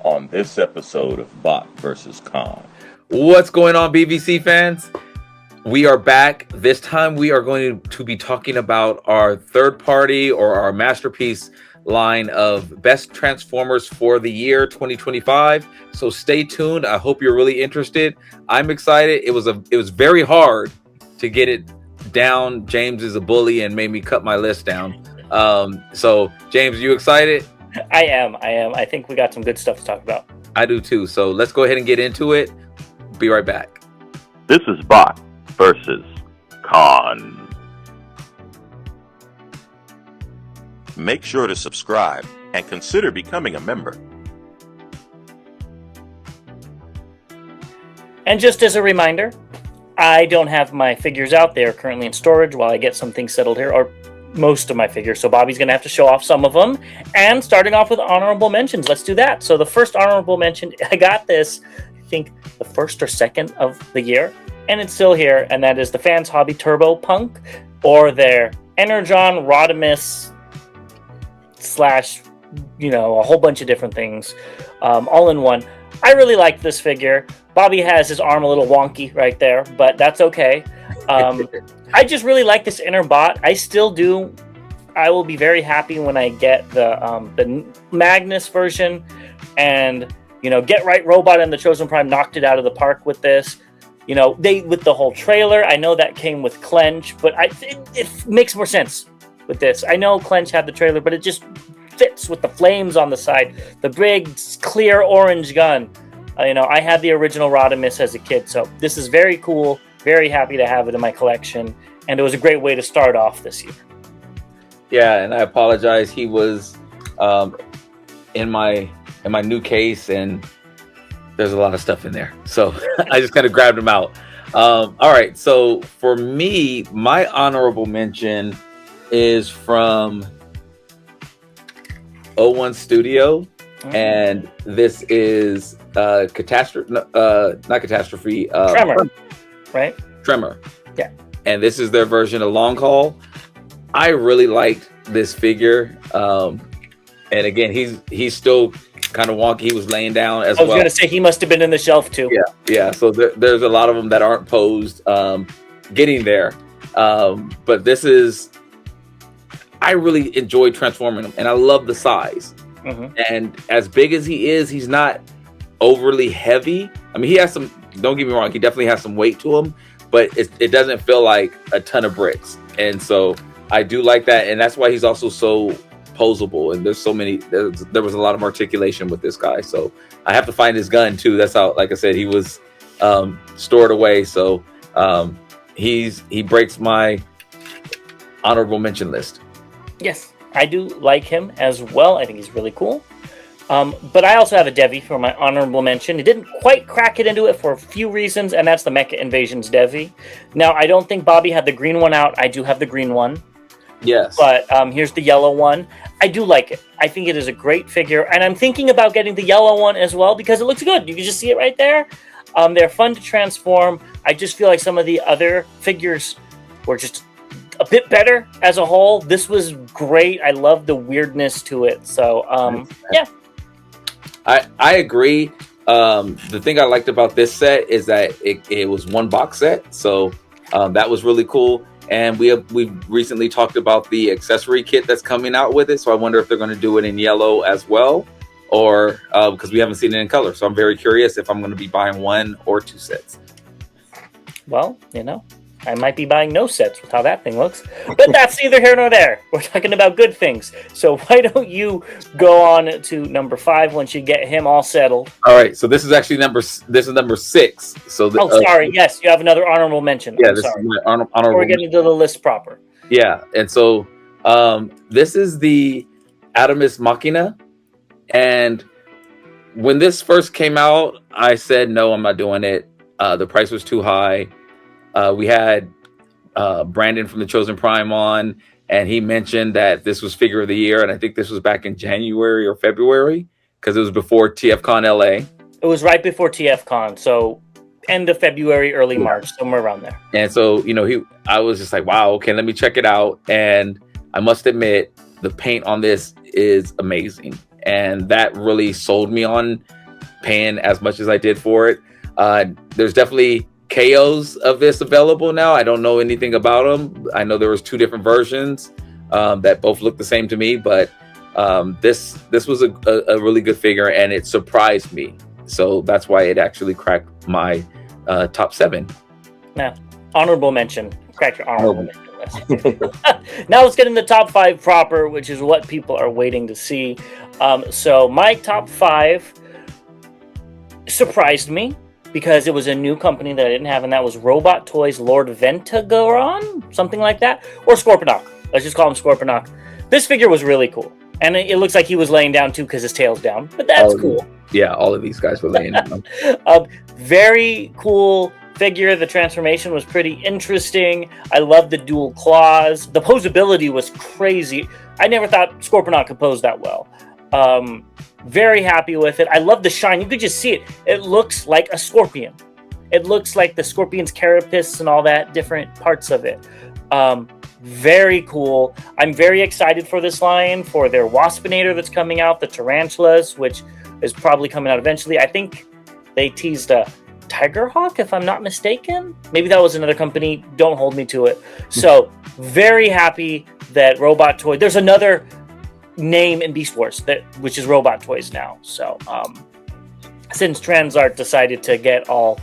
on this episode of Bot versus Con. What's going on, BvC fans? We are back. This time we are going to be talking about our third party or our masterpiece line of best Transformers for the year 2025. So stay tuned. I hope you're really interested. I'm excited. It was very hard to get it down. James is a bully and made me cut my list down. So James, are you excited? I am. I think we got some good stuff to talk about. I do too. So let's go ahead and get into it. Be right back. This is Bot versus Con. Make sure to subscribe and consider becoming a member. And just as a reminder, I don't have my figures out. They are currently in storage while I get some things settled here, or most of my figures. So Bobby's going to have to show off some of them. And starting off with honorable mentions, let's do that. So the first honorable mention, I got this, I think the first or second of the year, and it's still here, and that is the Fans Hobby Turbo Punk, or their Energon Rodimus / a whole bunch of different things all in one. I really like this figure. Bobby has his arm a little wonky right there, but that's okay. I just really like this inner bot. I still do. I will be very happy when I get the Magnus version, and Get Right Robot and the Chosen Prime knocked it out of the park with this. They with the whole trailer. I know that came with Clench, but it makes more sense with this. I know Clench had the trailer, but it just fits with the flames on the side, the big clear orange gun. I had the original Rodimus as a kid, so this is very cool. Very happy to have it in my collection, and it was a great way to start off this year. Yeah, and I apologize. He was in my new case, and there's a lot of stuff in there, so I just kind of grabbed him out. All right, so for me, my honorable mention is from 01 Studio, and this is Catastrophe, not Catastrophe, Tremor, right? Tremor. Yeah. And this is their version of Long Haul. I really liked this figure. And again, he's still kind of wonky. He was laying down as well. I was going to say he must have been in the shelf too. Yeah. So there's a lot of them that aren't posed, getting there. But this is, I really enjoyed transforming him, and I love the size. And as big as he is, he's not overly heavy. I mean, he has some, don't get me wrong, he definitely has some weight to him, but it doesn't feel like a ton of bricks. And so I do like that. And that's why he's also so posable. And there's so many, there was a lot of articulation with this guy. So I have to find his gun too. That's how, like I said, he was stored away. So he breaks my honorable mention list. Yes, I do like him as well. I think he's really cool. But I also have a Devi for my honorable mention. It didn't quite crack it into it for a few reasons, and that's the Mecha Invasions Devi. Now, I don't think Bobby had the green one out. I do have the green one. Yes. But here's the yellow one. I do like it. I think it is a great figure, and I'm thinking about getting the yellow one as well because it looks good. You can just see it right there. They're fun to transform. I just feel like some of the other figures were just a bit better as a whole. This was great. I love the weirdness to it. So, yeah. I agree. The thing I liked about this set is that it was one box set. So that was really cool. And we've recently talked about the accessory kit that's coming out with it. So I wonder if they're going to do it in yellow as well, or because we haven't seen it in color. So I'm very curious if I'm going to be buying one or two sets. Well, I might be buying no sets with how that thing looks, but that's neither here nor there. We're talking about good things. So why don't you go on to number 5 once you get him all settled? All right. So this is actually number 6. So sorry. Yes, you have another honorable mention. Yeah, this is my honorable. Before we get into the list proper. Yeah, and so this is the Atomus Machina, and when this first came out, I said no, I'm not doing it. The price was too high. We had Brandon from the Chosen Prime on, and he mentioned that this was figure of the year, and I think this was back in January or February because it was before TFCon LA. It was right before TFCon, so end of February, early March, somewhere around there. And so, I was just like, wow, okay, let me check it out. And I must admit, the paint on this is amazing. and that really sold me on paying as much as I did for it. There's definitely KOs of this available now. I don't know anything about them. I know there was 2 different versions that both look the same to me, but this was a really good figure, and it surprised me. So that's why it actually cracked my top 7. Now, honorable mention. Crack your honorable mention list. Now let's get into top 5 proper, which is what people are waiting to see. So my top 5 surprised me because it was a new company that I didn't have, and that was Robot Toys Lord Ventagoron, something like that, or Scorponok. Let's just call him Scorponok. This figure was really cool, and it looks like he was laying down too because his tail's down, but that's cool. Yeah, all of these guys were laying down. Very cool figure. The transformation was pretty interesting. I love the dual claws. The posability was crazy. I never thought Scorponok could pose that well. Very happy with it. I love the shine. You could just see it. It looks like a scorpion. It looks like the scorpion's carapace and all that, different parts of it. Very cool. I'm very excited for this line, for their Waspinator that's coming out, the Tarantulas, which is probably coming out eventually. I think they teased a Tigerhawk, if I'm not mistaken. Maybe that was another company. Don't hold me to it. So very happy that Robot Toy. There's another name in Beast Wars which is Robot Toys now. So since Transart decided to get all,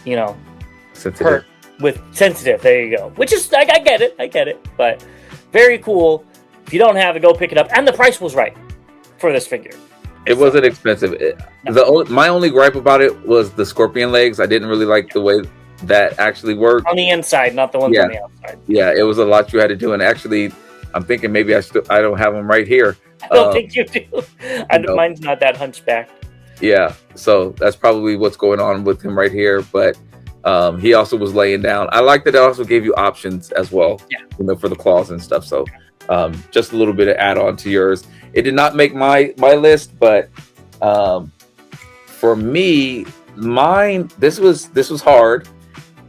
hurt with sensitive, there you go. Which is I get it, but very cool. If you don't have it, go pick it up. And the price was right for this figure. It wasn't expensive. My only gripe about it was the scorpion legs. I didn't really like the way that actually worked. On the inside, not the ones on the outside. Yeah, it was a lot you had to do. And actually, I'm thinking maybe I don't have them right here. I don't think you do. Mine's not that hunchback. Yeah, so that's probably what's going on with him right here. But he also was laying down. I like that it also gave you options as well, for the claws and stuff. So just a little bit of add on to yours. It did not make my list, but for me, mine, this was hard,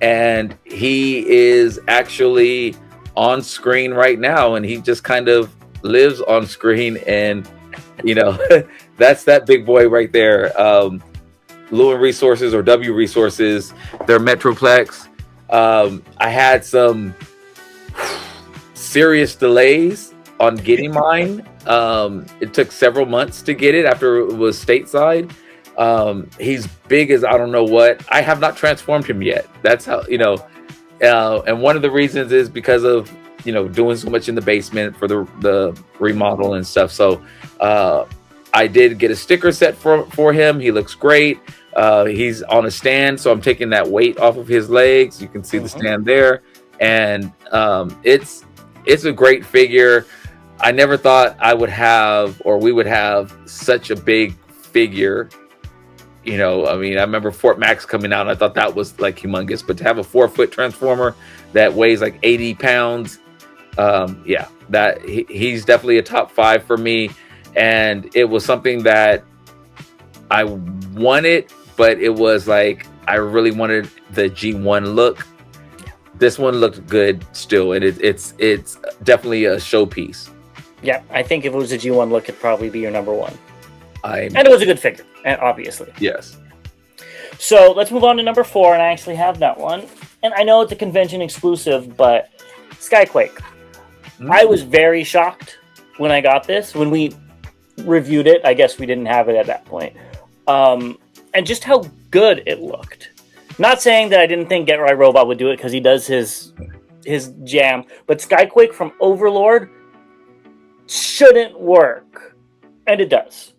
and he is actually on screen right now, and he just kind of lives on screen, and that's that big boy right there. Lewin Resources or W Resources, their Metroplex. I had some serious delays on getting mine. It took several months to get it after it was stateside. He's big as I don't know what. I have not transformed him yet. That's how, and one of the reasons is because of, doing so much in the basement for the remodel and stuff. So I did get a sticker set for him. He looks great. He's on a stand, so I'm taking that weight off of his legs. You can see the stand there. And it's a great figure. I never thought we would have such a big figure. I remember Fort Max coming out, and I thought that was like humongous. But to have a 4-foot Transformer that weighs like 80 pounds, he's definitely a top 5 for me. And it was something that I wanted, but it was like I really wanted the G1 look. This one looked good still, and it's definitely a showpiece. Yeah, I think if it was a G1 look, it'd probably be your number 1. And it was a good figure, obviously. Yes. So let's move on to number 4, and I actually have that one. And I know it's a convention exclusive, but Skyquake. I was very shocked when I got this. When we reviewed it, I guess we didn't have it at that point. And just how good it looked. Not saying that I didn't think Get Right Robot would do it, because he does his jam. But Skyquake from Overlord shouldn't work. And it does.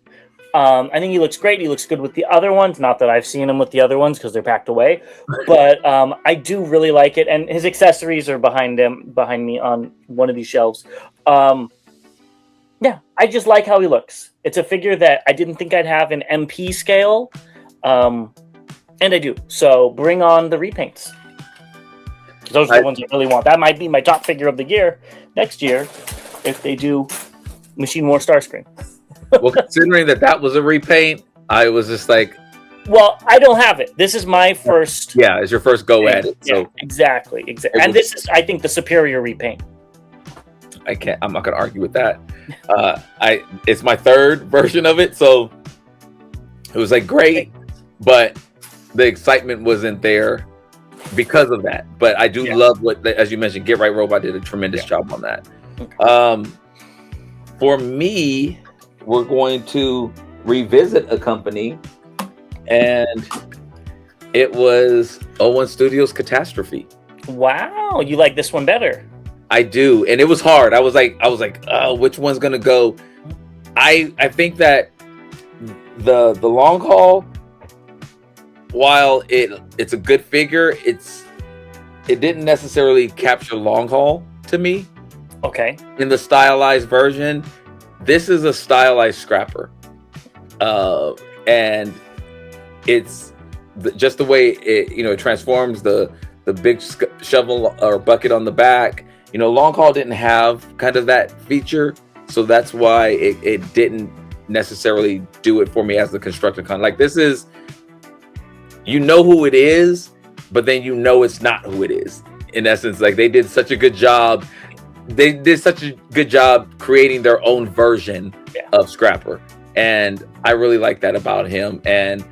I think he looks great. He looks good with the other ones. Not that I've seen him with the other ones because they're packed away. But I do really like it. And his accessories are behind me on one of these shelves. Yeah, I just like how he looks. It's a figure that I didn't think I'd have in MP scale. And I do. So bring on the repaints. Those are the ones I really want. That might be my top figure of the year next year if they do Machine War Starscream. Well, considering that was a repaint, I was just like... Well, I don't have it. This is my first... Yeah, it's your first go at it. Yeah, so exactly. And this is, I think, the superior repaint. I'm not gonna argue with that. It's my third version of it, so it was like great, but the excitement wasn't there because of that. But I do love what, as you mentioned, Get Right Robot did a tremendous job on that. Okay. For me, we're going to revisit a company, and it was O1 Studios Catastrophe. Wow, you like this one better? I do, and it was hard. I was like, which one's gonna go? I think that the long haul, while it's a good figure, it didn't necessarily capture long haul to me. Okay. In the stylized version, this is a stylized scrapper, and it's just the way it transforms the big shovel or bucket on the back. Long haul didn't have kind of that feature, so that's why it didn't necessarily do it for me as the Constructicon. Like, this is, who it is, but then it's not who it is. In essence, like, they did such a good job. They did such a good job creating their own version of Scrapper, and I really like that about him. And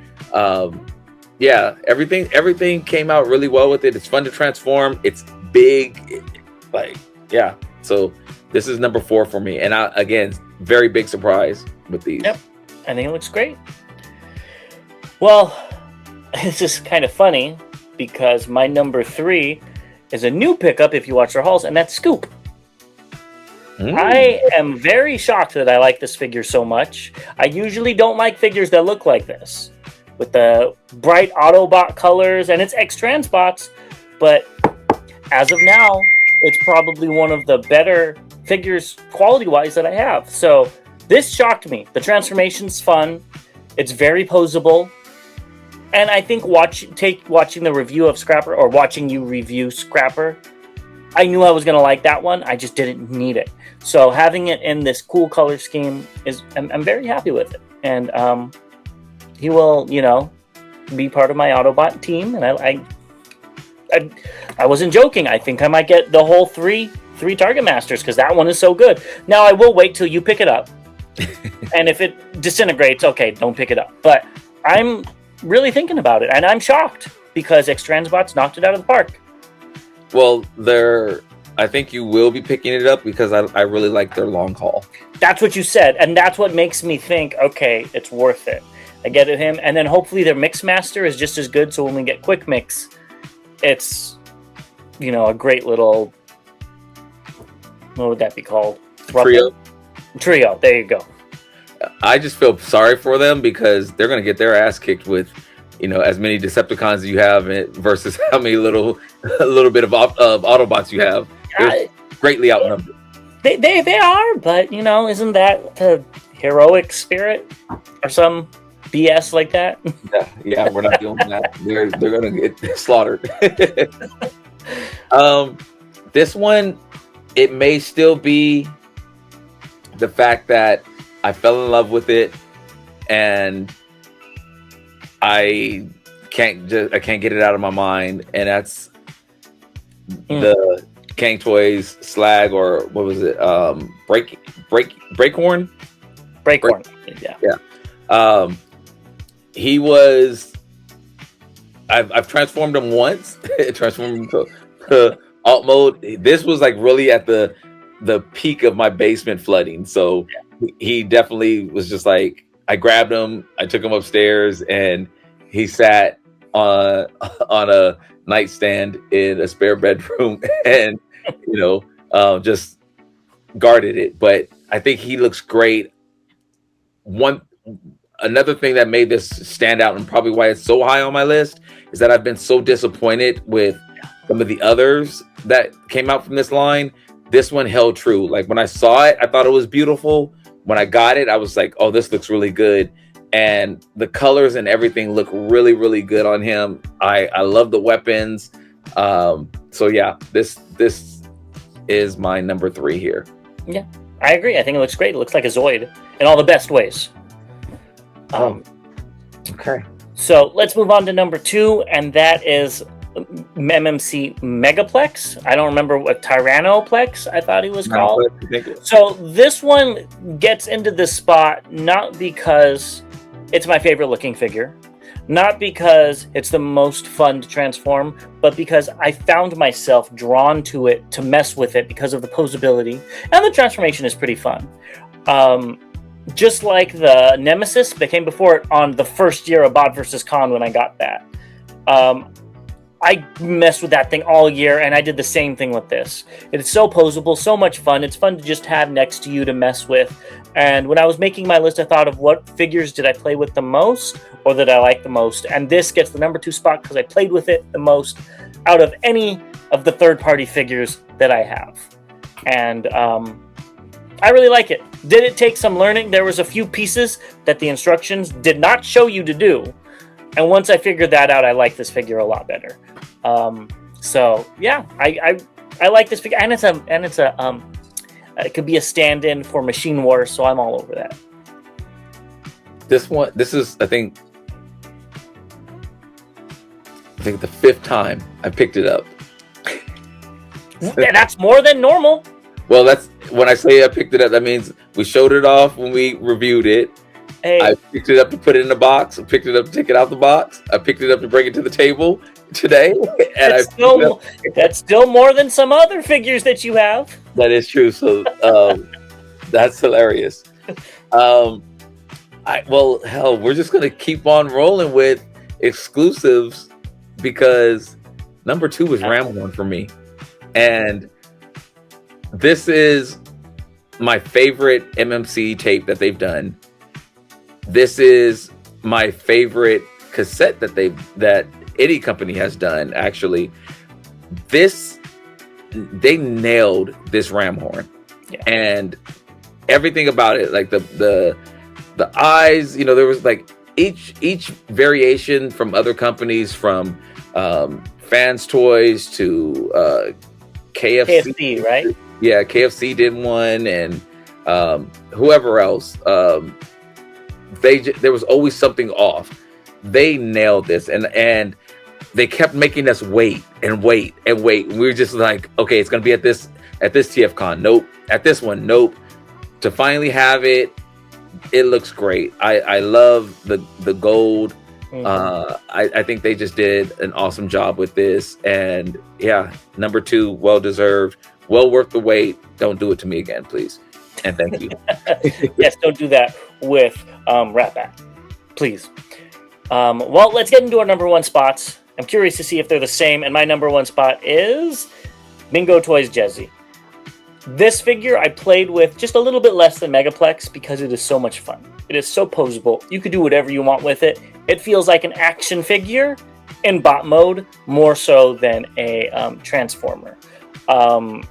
everything came out really well with it. It's fun to transform. It's big. So this is number 4 for me. And again, very big surprise with these. Yep. I think it looks great. Well, this is kind of funny because my number 3 is a new pickup if you watch our hauls, and that's Scoop. I am very shocked that I like this figure so much. I usually don't like figures that look like this, with the bright Autobot colors, and it's X-Trans bots, but as of now, it's probably one of the better figures quality-wise that I have. So this shocked me. The transformation's fun. It's very posable. And I think watching the review of Scrapper, or watching you review Scrapper, I knew I was going to like that one. I just didn't need it. So having it in this cool color scheme I'm very happy with it. And he will, be part of my Autobot team. And I wasn't joking. I think I might get the whole three Target Masters, because that one is so good. Now, I will wait till you pick it up. And if it disintegrates, okay, don't pick it up. But I'm really thinking about it, and I'm shocked because X-Transbots knocked it out of the park. Well, I think you will be picking it up because I really like their long haul. That's what you said, and that's what makes me think, okay, it's worth it. I get it, him, and then hopefully their Mix Master is just as good, so when we get Quick Mix, it's, a great little, what would that be called? Trio, there you go. I just feel sorry for them because they're going to get their ass kicked with, as many Decepticons as you have versus how many little bit of Autobots you have. They're greatly outnumbered. They are, but isn't that the heroic spirit or some BS like that? Yeah, we're not doing that. They're gonna get slaughtered. This one, it may still be the fact that I fell in love with it, and I can't get it out of my mind, and that's the Kang Toys Slag, or what was it? Breakhorn. Yeah. He was. I've transformed him once. Transformed him to alt mode. This was like really at the peak of my basement flooding. So he definitely was just like, I grabbed him, I took him upstairs, and he sat on a nightstand in a spare bedroom and just guarded it. But I think he looks great. Another thing that made this stand out, and probably why it's so high on my list, is that I've been so disappointed with some of the others that came out from this line. This one held true. Like, when I saw it, I thought it was beautiful. When I got it, I was like, oh, this looks really good. And the colors and everything look really, really good on him. I love the weapons. So yeah, this is my number 3 here. Yeah, I agree. I think it looks great. It looks like a Zoid in all the best ways. Okay. So let's move on to number 2, and that is MMC Megaplex. I don't remember what Tyrannoplex I thought he was called. So this one gets into this spot not because it's my favorite looking figure, not because it's the most fun to transform, but because I found myself drawn to it to mess with it because of the posability, and the transformation is pretty fun. Just like the Nemesis that came before it on the first year of Bot vs. Con when I got that. I messed with that thing all year, and I did the same thing with this. It's so posable, so much fun. It's fun to just have next to you to mess with. And when I was making my list, I thought of what figures did I play with the most, or that I like the most. And this gets the number 2 spot because I played with it the most out of any of the third-party figures that I have. And I really like it. Did it take some learning? There was a few pieces that the instructions did not show you to do. And once I figured that out, I like this figure a lot better. So yeah, I like this figure, and it could be a stand-in for Machine Wars, so I'm all over that. This is I think the 5th time I picked it up. That's more than normal. Well, that's when I say I picked it up, that means we showed it off when we reviewed it. Hey. I picked it up to put it in the box. I picked it up to take it out the box. I picked it up to bring it to the table today. And that's still more than some other figures that you have. That is true. So that's hilarious. Well, hell, we're just gonna keep on rolling with exclusives because number 2 was Ramhorn for me, and this is my favorite MMC tape that they've done. This is my favorite cassette that any company has done. Actually, they nailed this Ramhorn, and everything about it, like the eyes. You know, there was like each variation from other companies, from Fans Toys to KFC, right? Yeah, KFC did one, and whoever else. There was always something off. They nailed this, and they kept making us wait and wait and wait. And we were just like, okay, it's gonna be at this TFCon. Nope. At this one, nope. To finally have it, it looks great. I love the gold. Mm-hmm. I think they just did an awesome job with this, and yeah, number 2, well deserved, well worth the wait. Don't do it to me again, please, and thank you. Yes, don't do that with Ratbat, please. Well, let's get into our number 1 spots. I'm curious to see if they're the same, and my number 1 spot is Bingo Toys Jezzy. This figure I played with just a little bit less than Megaplex because it is so much fun. It is so posable. You could do whatever you want with it. It feels like an action figure in bot mode more so than a transformer. The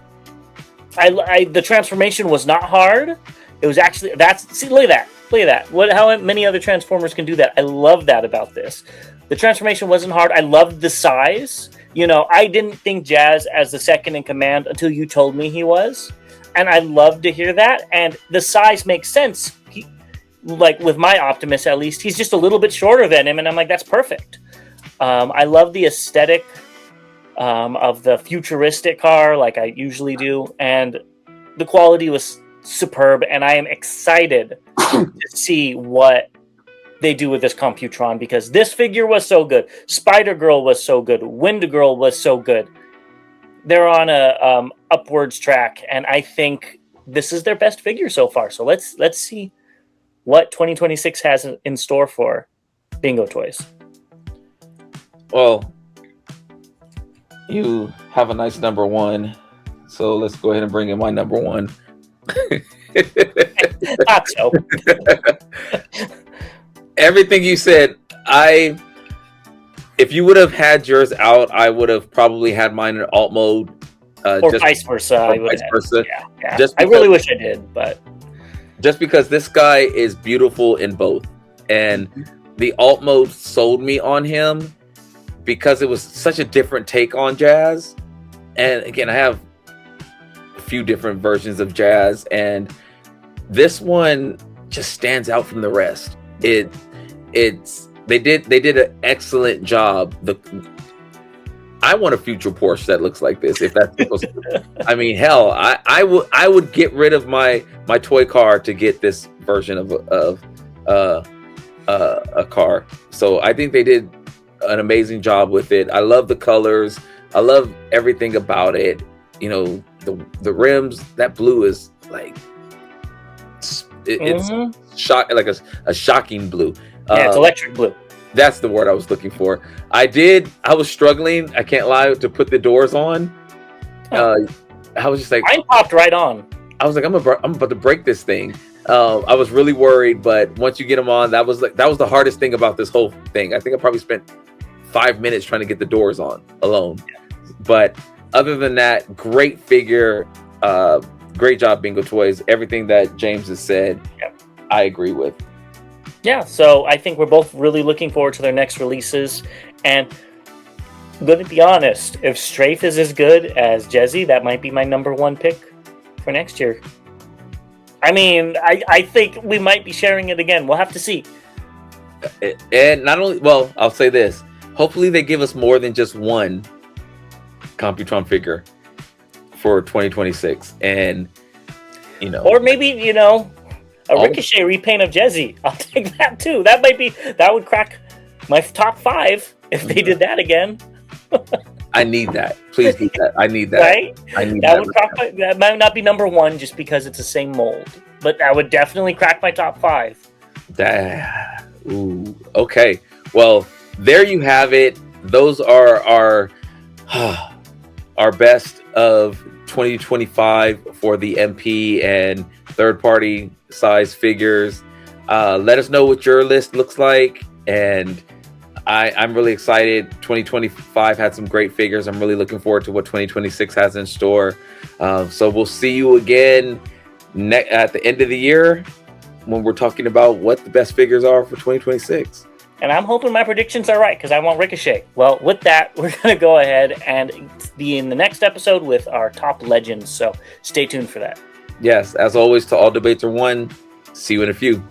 transformation was not hard. It was actually look at that. How many other transformers can do that? I love that about this. The transformation wasn't hard. I loved the size. You know, I didn't think Jazz as the second in command until you told me he was, and I love to hear that. And the size makes sense. Like with my Optimus, at least, he's just a little bit shorter than him, and I'm like, that's perfect. I love the aesthetic of the futuristic car, like I usually do, and the quality was superb. And I am excited to see what they do with this Computron, because this figure was so good. Spider-Girl was so good. Wind-Girl was so good. They're on a upwards track, and I think this is their best figure so far. So let's see what 2026 has in store for Bingo Toys. Well, you have a nice number 1, so let's go ahead and bring in my number 1. Not so. Everything you said, if you would have had yours out, I would have probably had mine in alt mode. Or vice versa. Yeah. Just because, I really wish I did, but just because this guy is beautiful in both, and the alt mode sold me on him because it was such a different take on Jazz. And again, I have a few different versions of Jazz, and this one just stands out from the rest. They did an excellent job. I want a future Porsche that looks like this. If that's supposed to, I mean, hell, I would get rid of my toy car to get this version of a car. So I think they did an amazing job with it. I love the colors. I love everything about it. You know, the rims. That blue is like it's like a shocking blue. Yeah, it's electric blue. That's the word I was looking for. I was struggling, I can't lie, to put the doors on. I was just like, mine popped right on. I was like, I'm about to break this thing. I was really worried, but once you get them on, that was the hardest thing about this whole thing. I think I probably spent 5 minutes trying to get the doors on alone. But other than that, great figure. Great job, Bingo Toys. Everything that James has said, I agree with. Yeah, so I think we're both really looking forward to their next releases. And I'm going to be honest, if Strafe is as good as Jezzy, that might be my number one pick for next year. I mean, I think we might be sharing it again. We'll have to see. And not only, well, I'll say this. Hopefully they give us more than just one Computron figure for 2026. And, you know. Or maybe, you know, a Ricochet repaint of Jezzy. I'll take that too. That would crack my top 5 if they did that again. I need that. Please do that. I need that. Right? I need that. That might not be number 1 just because it's the same mold, but that would definitely crack my top 5. Ooh. Okay. Well, there you have it. Those are our best of 2025 for the MP and third-party size figures. Let us know what your list looks like, and I'm really excited. 2025 had some great figures. I'm really looking forward to what 2026 has in store. So we'll see you again at the end of the year when we're talking about what the best figures are for 2026. And I'm hoping my predictions are right because I want Ricochet. Well, with that, we're going to go ahead and be in the next episode with our top legends. So stay tuned for that. Yes, as always, to all debates are won. See you in a few.